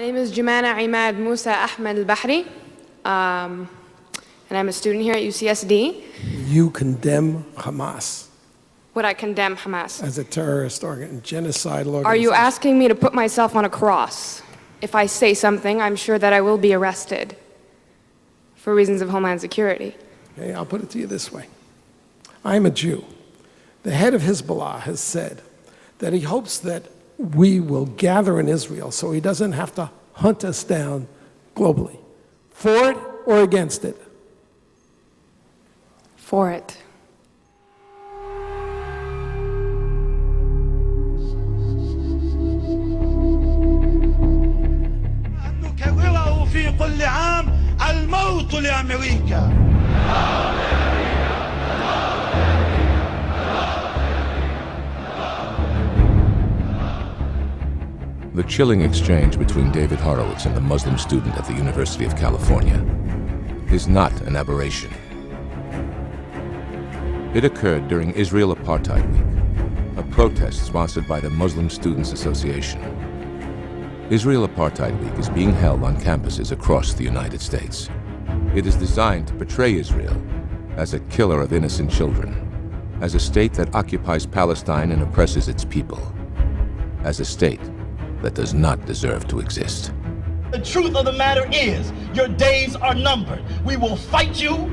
name is Jumana Imad Musa Ahmed al-Bahri, and I'm a student here at UCSD. You condemn Hamas Would I condemn Hamas? as a terrorist genocidal organization. Are you asking me to put myself on a cross? If I say something, I'm sure that I will be arrested for reasons of homeland security. Okay, I'll put it to you this way. I'm a Jew. The head of Hezbollah has said that he hopes that we will gather in Israel so he doesn't have to hunt us down globally. For it or against it? For it. نكرره في كل عام الموت لأمريكا. The chilling exchange between David Horowitz and the Muslim student at the University of California is not an aberration. It occurred during Israel Apartheid Week, a protest sponsored by the Muslim Students Association. Israel Apartheid Week is being held on campuses across the United States. It is designed to portray Israel as a killer of innocent children, as a state that occupies Palestine and oppresses its people, as a state that does not deserve to exist. The truth of the matter is, your days are numbered. We will fight you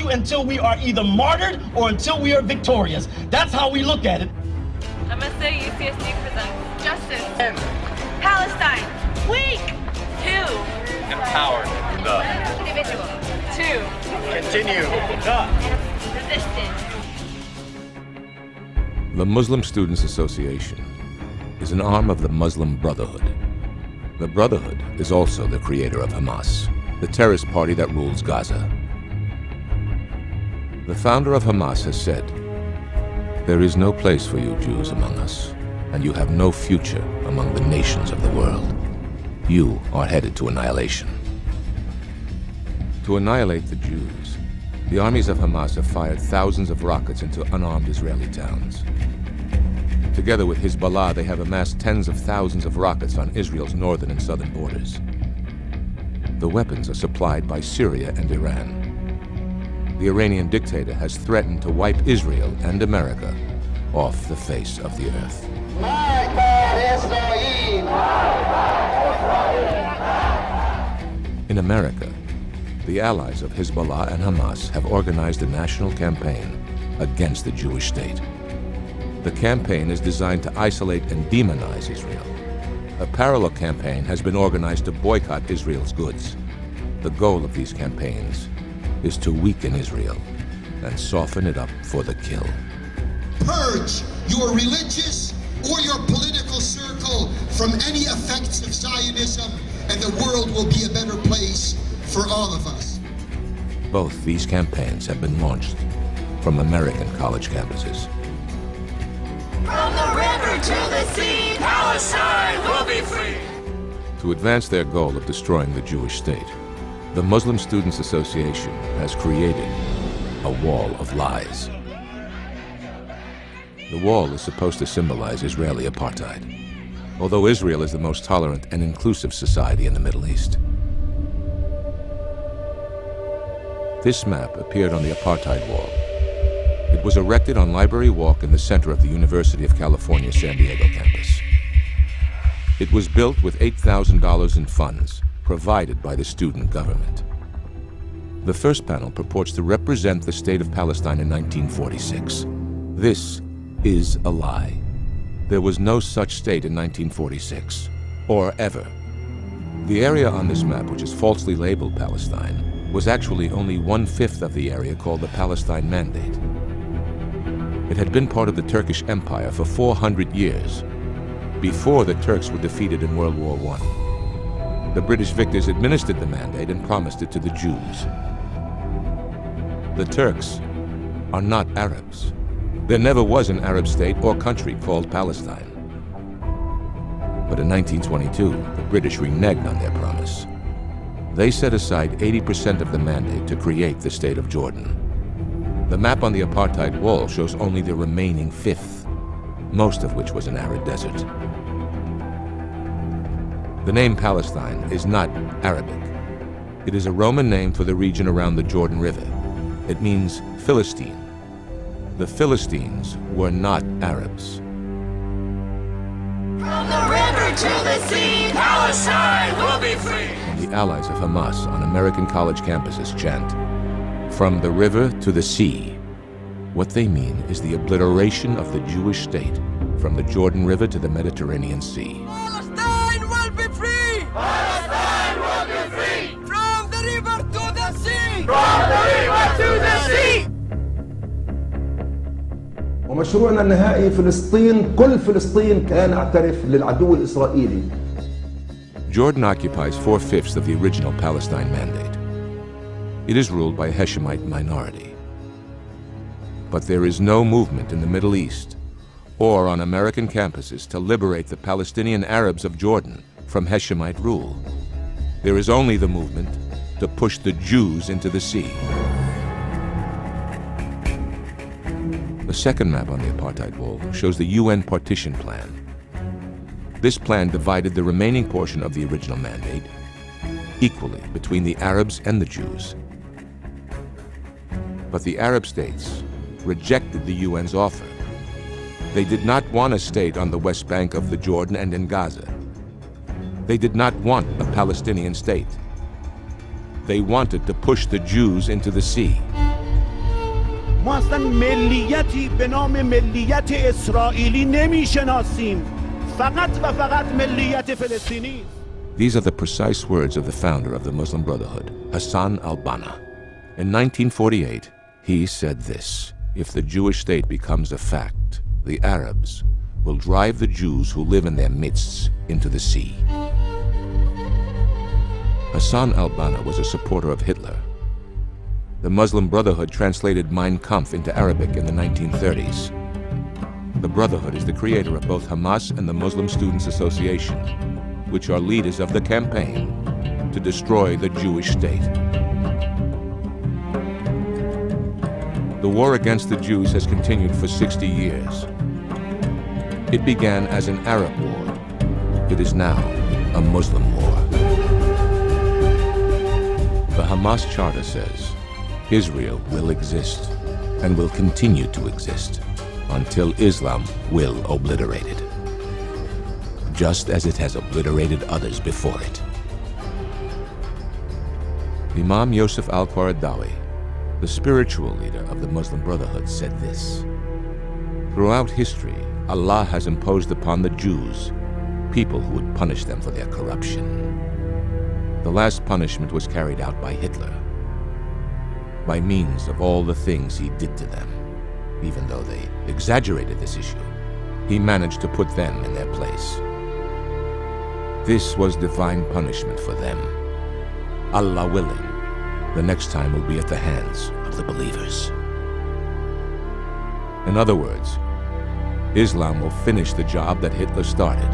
until we are either martyred or until we are victorious. That's how we look at it. Namaste, UCSD presents Justice and Palestine Week 2. Empowered. The. Individual. 2. Continue. The. Resistance. The Muslim Students Association is an arm of the Muslim Brotherhood. The Brotherhood is also the creator of Hamas, the terrorist party that rules Gaza. The founder of Hamas has said, "There is no place for you Jews among us, and you have no future among the nations of the world. You are headed to annihilation." To annihilate the Jews, the armies of Hamas have fired thousands of rockets into unarmed Israeli towns. Together with Hezbollah, they have amassed tens of thousands of rockets on Israel's northern and southern borders. The weapons are supplied by Syria and Iran. The Iranian dictator has threatened to wipe Israel and America off the face of the earth. In America, the allies of Hezbollah and Hamas have organized a national campaign against the Jewish state. The campaign is designed to isolate and demonize Israel. A parallel campaign has been organized to boycott Israel's goods. The goal of these campaigns is to weaken Israel and soften it up for the kill. Purge your religious or your political circle from any effects of Zionism, and the world will be a better place for all of us. Both these campaigns have been launched from American college campuses. From the river to the sea, Palestine will be free. To advance their goal of destroying the Jewish state, the Muslim Students Association has created a wall of lies. The wall is supposed to symbolize Israeli apartheid, although Israel is the most tolerant and inclusive society in the Middle East. This map appeared on the apartheid wall. It was erected on Library Walk in the center of the University of California, San Diego campus. It was built with $8,000 in funds provided by the student government. The first panel purports to represent the state of Palestine in 1946. This is a lie. There was no such state in 1946, or ever. The area on this map, which is falsely labeled Palestine, was actually only 1/5 of the area called the Palestine Mandate. It had been part of the Turkish Empire for 400 years, before the Turks were defeated in World War I. The British victors administered the mandate and promised it to the Jews. The Turks are not Arabs. There never was an Arab state or country called Palestine. But in 1922, the British reneged on their promise. They set aside 80% of the mandate to create the state of Jordan. The map on the apartheid wall shows only the remaining 1/5, most of which was an arid desert. The name Palestine is not Arabic. It is a Roman name for the region around the Jordan River. It means Philistine. The Philistines were not Arabs. From the river to the sea, Palestine will be free. The allies of Hamas on American college campuses chant, "From the river to the sea." What they mean is the obliteration of the Jewish state from the Jordan River to the Mediterranean Sea. Palestine will be free. Palestine will be free. From the river to the sea. From the river to the sea. ومشروعنا النهائي فلسطين، كل فلسطين كان اعترف للعدو الإسرائيلي. Jordan occupies 4/5 of the original Palestine Mandate. It is ruled by a Hashemite minority. But there is no movement in the Middle East or on American campuses to liberate the Palestinian Arabs of Jordan from Hashemite rule. There is only the movement to push the Jews into the sea. The second map on the apartheid wall shows the UN partition plan. This plan divided the remaining portion of the original mandate equally between the Arabs and the Jews. But the Arab states rejected the UN's offer. They did not want a state on the West Bank of the Jordan and in Gaza. They did not want a Palestinian state. They wanted to push the Jews into the sea. ما اصلا ملیتی به نام ملیت اسرائیلی نمیشناسیم، فقط و فقط ملیت فلسطینی. These are the precise words of the founder of the Muslim Brotherhood, Hassan al-Banna. In 1948, he said this: "If the Jewish state becomes a fact, the Arabs will drive the Jews who live in their midst into the sea." Hassan al-Banna was a supporter of Hitler. The Muslim Brotherhood translated Mein Kampf into Arabic in the 1930s. The Brotherhood is the creator of both Hamas and the Muslim Students Association, which are leaders of the campaign to destroy the Jewish state. The war against the Jews has continued for 60 years. It began as an Arab war. It is now a Muslim war. The Hamas Charter says, Israel will exist and will continue to exist until Islam will obliterate it, just as it has obliterated others before it. Imam Yosef al-Qaradawi, the spiritual leader of the Muslim Brotherhood, said this: "Throughout history, Allah has imposed upon the Jews people who would punish them for their corruption. The last punishment was carried out by Hitler. By means of all the things he did to them, even though they exaggerated this issue, he managed to put them in their place. This was divine punishment for them. Allah willing, the next time will be at the hands of the believers." In other words, Islam will finish the job that Hitler started.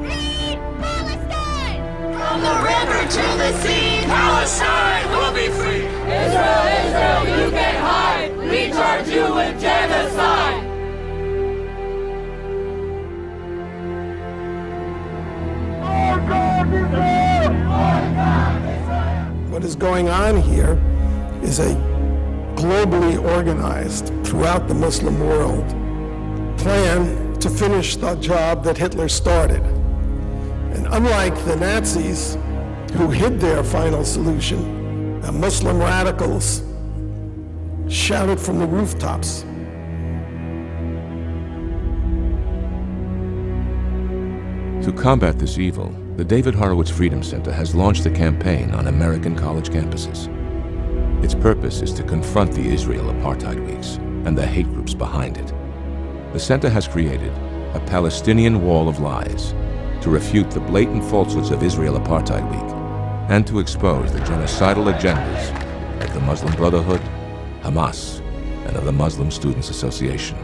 Free Palestine! From the river to the sea, Palestine will be free. Israel, Israel, you can't hide. We charge you with genocide. What is going on here is a globally organized, throughout the Muslim world, plan to finish the job that Hitler started. And unlike the Nazis, who hid their final solution, the Muslim radicals shouted from the rooftops. To combat this evil, the David Horowitz Freedom Center has launched a campaign on American college campuses. Its purpose is to confront the Israel Apartheid Weeks and the hate groups behind it. The center has created a Palestinian wall of lies to refute the blatant falsehoods of Israel Apartheid Week and to expose the genocidal agendas of the Muslim Brotherhood, Hamas, and of the Muslim Students Association.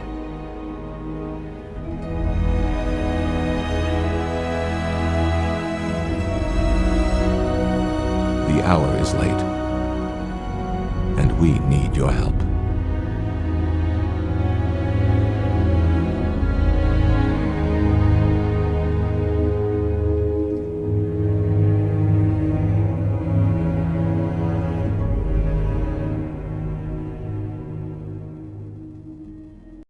The hour is late, and we need your help.